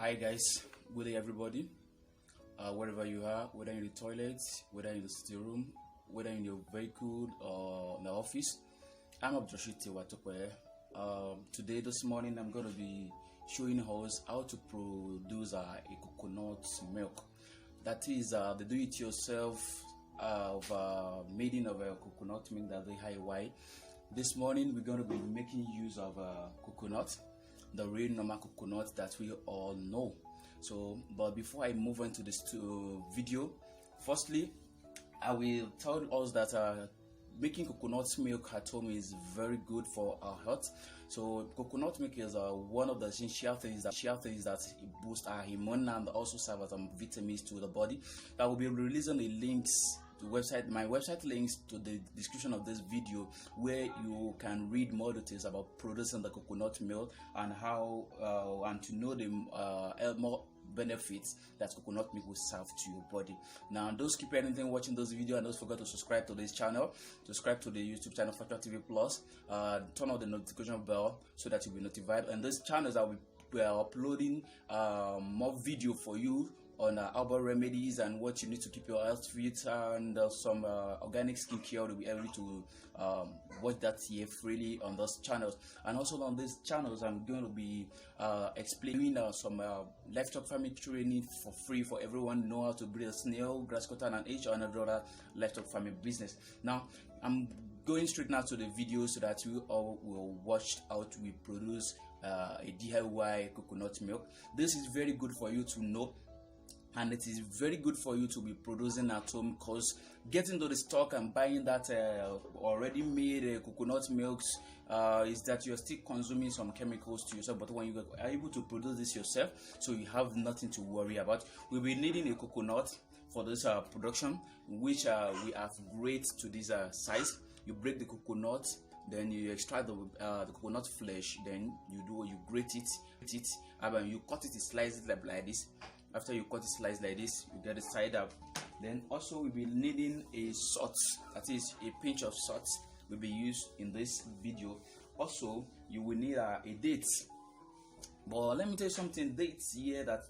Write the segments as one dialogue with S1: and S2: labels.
S1: Hi guys, good day everybody. Wherever you are, whether in the toilet, whether in the sitting room, whether in your vehicle or in the office, I'm Abdulrashid Watokwe. Today, this morning, I'm going to be showing us how to produce a coconut milk. That is the do-it-yourself making of a coconut milk that they DIY. This morning, we're going to be making use of coconut, the real normal coconut that we all know. So, but before I move on to this video, firstly, I will tell us that making coconut milk at home is very good for our health. So coconut milk is one of the essential things that boost our immune and also serve as vitamins to the body. I will be releasing the links to my website links to the description of this video, where you can read more details about producing the coconut milk and how and to know the more benefits that coconut milk will serve to your body. Now, don't skip anything watching this video, and don't forget to subscribe to this channel. Subscribe to the YouTube channel FACTUAL TV Plus. Turn on the notification bell so that you'll be notified. And this channel I will be uploading more video for you on herbal remedies and what you need to keep your health fit, and some organic skincare to be able to watch that here freely on those channels. And also on these channels, I'm going to be explaining some livestock farming training for free for everyone know how to breed a snail, grass cutter, and each other livestock farming business. Now, I'm going straight now to the video so that you all will watch how we produce a DIY coconut milk. This is very good for you to know, and it is very good for you to be producing at home, because getting to the stock and buying that already made coconut milks is that you're still consuming some chemicals to yourself. But when you are able to produce this yourself, so you have nothing to worry about. We'll be needing a coconut for this production, which we have grate to this size. You break the coconut, then you extract the coconut flesh, then you grate it, and you cut it, slice it like this. After you cut it slice like this, you get it side up. Then also we'll be needing a salt, that is a pinch of salt will be used in this video. Also, you will need a date. But let me tell you something, dates here that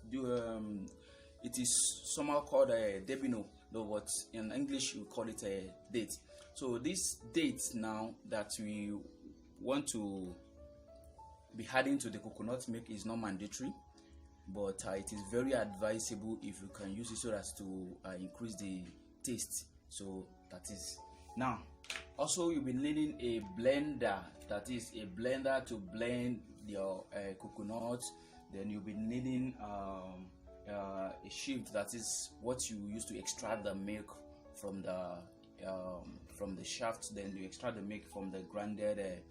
S1: it is somehow called a debino, though what in English we call it a date. So this date now that we want to be adding to the coconut milk is not mandatory, but it is very advisable if you can use it so as to increase the taste. So that is. Now, also you'll be needing a blender, that is a blender to blend your coconut. Then you'll be needing a shift, that is what you use to extract the milk from the shaft. Then you extract the milk from the grounded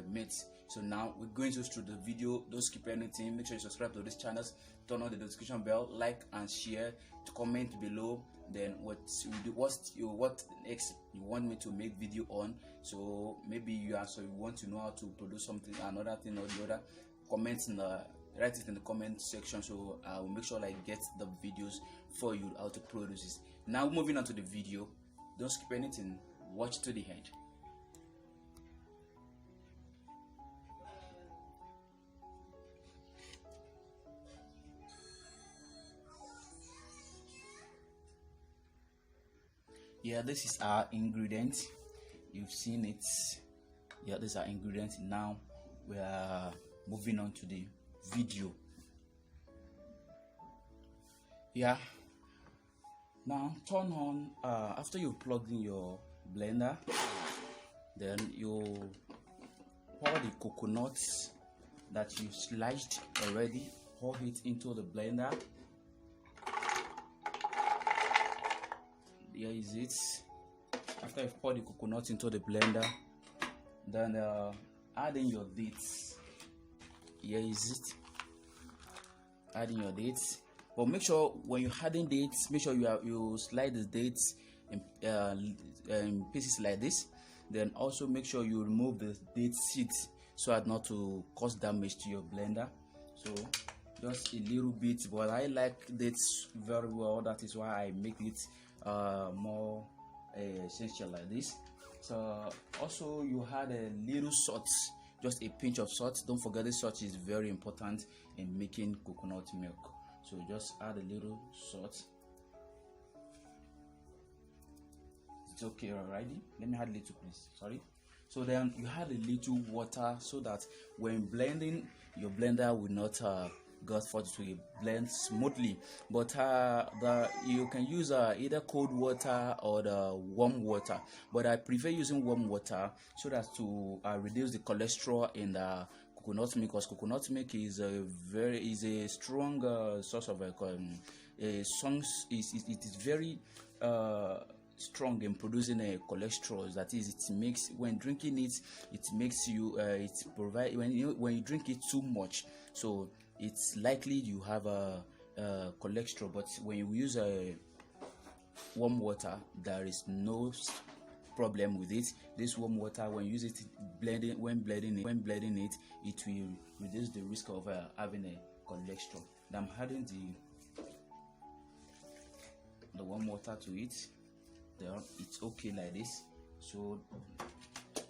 S1: meat. So now we're going to through the video. Don't skip anything. Make sure you subscribe to this channel, turn on the notification bell, like and share, to comment below then what next you want me to make video on. So maybe you want to know how to produce something, another thing or the other, write it in the comment section, so I will make sure I get the videos for you how to produce this. Now moving on to the video, don't skip anything, watch to the end. Yeah, this is our ingredient. You've seen it. Yeah, these are ingredients. Now we are moving on to the video. Yeah. Now turn on. After you plug in your blender, then you pour the coconuts that you sliced already. Pour it into the blender. Here is it. After you've poured the coconut into the blender, then add in your dates. Here is it. Add in your dates. But make sure when you're adding dates, make sure you slide the dates in pieces like this. Then also make sure you remove the date seeds so as not to cause damage to your blender. So just a little bit, but I like dates very well. That is why I make it more essential like this. So also you had a little salt just a pinch of salt. Don't forget the salt is very important in making coconut milk. So just add a little salt. It's okay already. Let me add a little, please. Sorry. So then you add a little water so that when blending, your blender will not go forward to blend smoothly. But you can use either cold water or the warm water. But I prefer using warm water so that to reduce the cholesterol in the coconut milk, because coconut milk is a strong source of it is very strong in producing a cholesterol. That is, it makes, when drinking it, it makes you when you drink it too much, so it's likely you have a cholesterol. But when you use a warm water, there is no problem with it. This warm water, when you use it blending it, it will reduce the risk of having a cholesterol. I'm adding the warm water to it. There, it's okay like this. So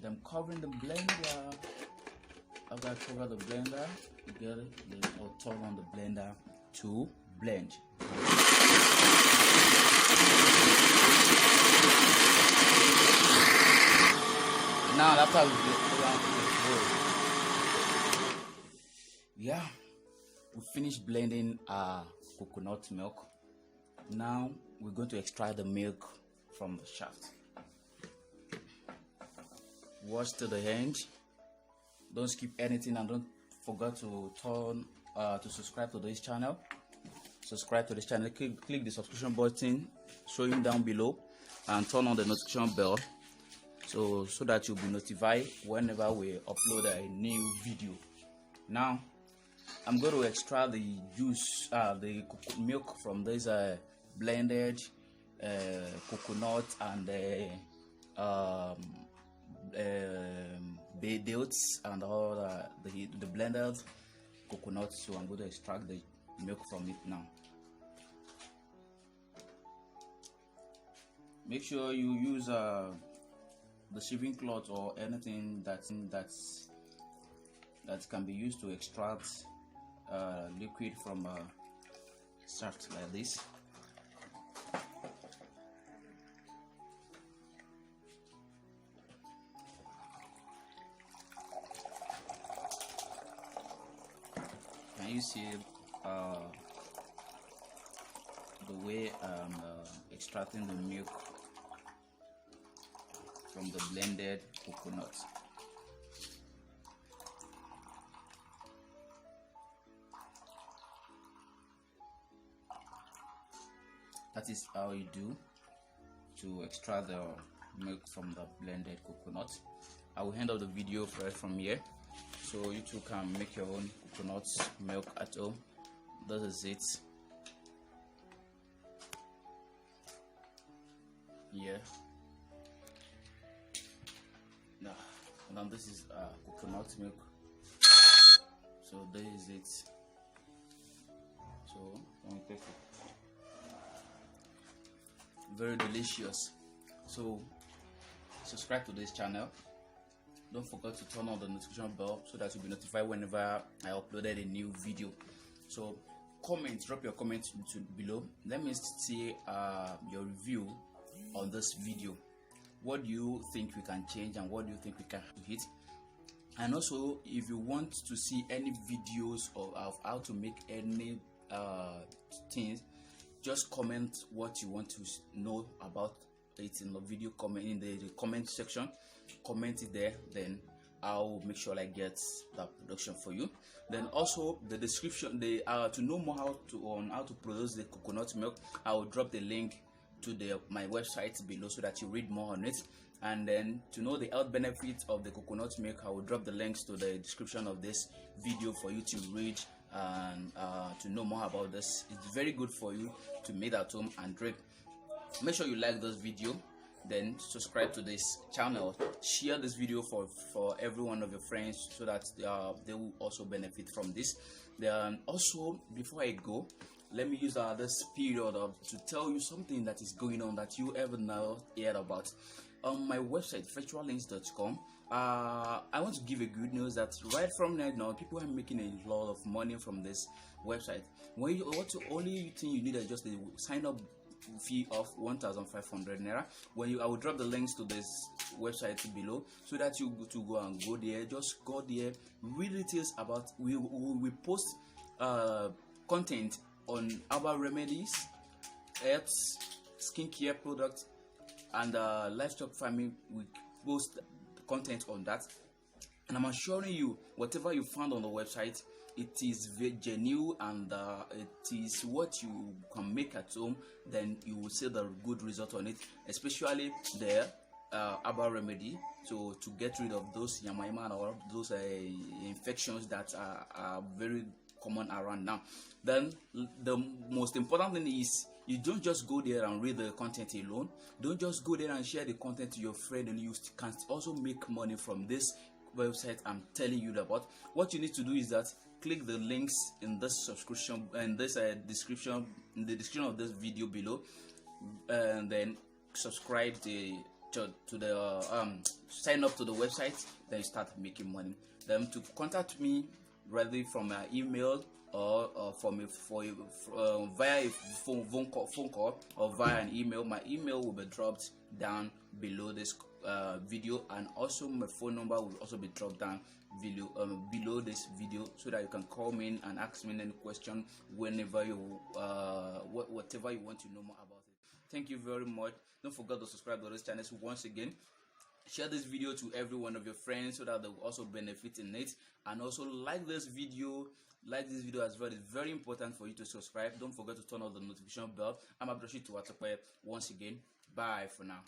S1: I'm covering the blender. After I cover the blender, then I'll turn on the blender to blend. Now after we finished blending our coconut milk. Now we're going to extract the milk from the shaft. Watch to the end. Don't skip anything, and don't forget to subscribe to this channel. Subscribe to this channel. Click the subscription button showing down below, and turn on the notification bell so that you'll be notified whenever we upload a new video. Now I'm going to extract the juice, the milk from this blended coconut and bay dates and all the blended coconut. So I'm going to extract the milk from it now. Make sure you use the shaving cloth or anything that can be used to extract liquid from a shaft like this. Can you see the way I'm extracting the milk from the blended coconut? That is how you do to extract the milk from the blended coconut. I will end up the video right from here, so you too can make your own coconut milk at home. This is it. Yeah. Now this is coconut milk. So this is it. So let me take it. Very delicious. So subscribe to this channel. Don't forget to turn on the notification bell so that you'll be notified whenever I uploaded a new video. So drop your comments below. Let me see your review on this video. What do you think we can change, and what do you think we can hit? And also, if you want to see any videos of how to make any things, just comment what you want to know about it in the video, comment in the comment section. Comment it there, then I'll make sure I get that production for you. Then also the description, to know more how to produce the coconut milk, I will drop the link to my website below so that you read more on it. And then to know the health benefits of the coconut milk, I will drop the links to the description of this video for you to read and to know more about this. It's very good for you to make at home and drink. Make sure you like this video, then subscribe to this channel, share this video for every one of your friends so that they will also benefit from this. Then also, before I go, let me use this period to tell you something that is going on that you ever now heard about. on my website factuallinks.com. I want to give a good news that right from right now people are making a lot of money from this website. When you only thing you need is just a sign up fee of 1,500 naira. I will drop the links to this website below so that you go there. Just go there, read details about we post content on herbal remedies, herbs, skincare products, and livestock farming. We post content on that, and I'm assuring you, whatever you found on the website, it is very genuine, and it is what you can make at home. Then you will see the good result on it, especially the herbal remedy to get rid of those yamayama or those infections that are very common around now. Then the most important thing is, you don't just go there and read the content alone. Don't just go there and share the content to your friend, and you can also make money from this website I'm telling you about. What you need to do is that click the links in this subscription and this description, in the description of this video below, and then subscribe to the sign up to the website. Then you start making money. Then to contact me, rather from my email or via a phone call or via an email. My email will be dropped down below this video, and also my phone number will also be dropped down below this video, so that you can call me and ask me any question whenever you whatever you want to know more about it. Thank you very much. Don't forget to subscribe to this channel. So once again, share this video to every one of your friends so that they will also benefit in it, and also like this video as well. It's very important for you to subscribe. Don't forget to turn on the notification bell. I'm Abdurrashid Tuwatope. Once again, bye for now.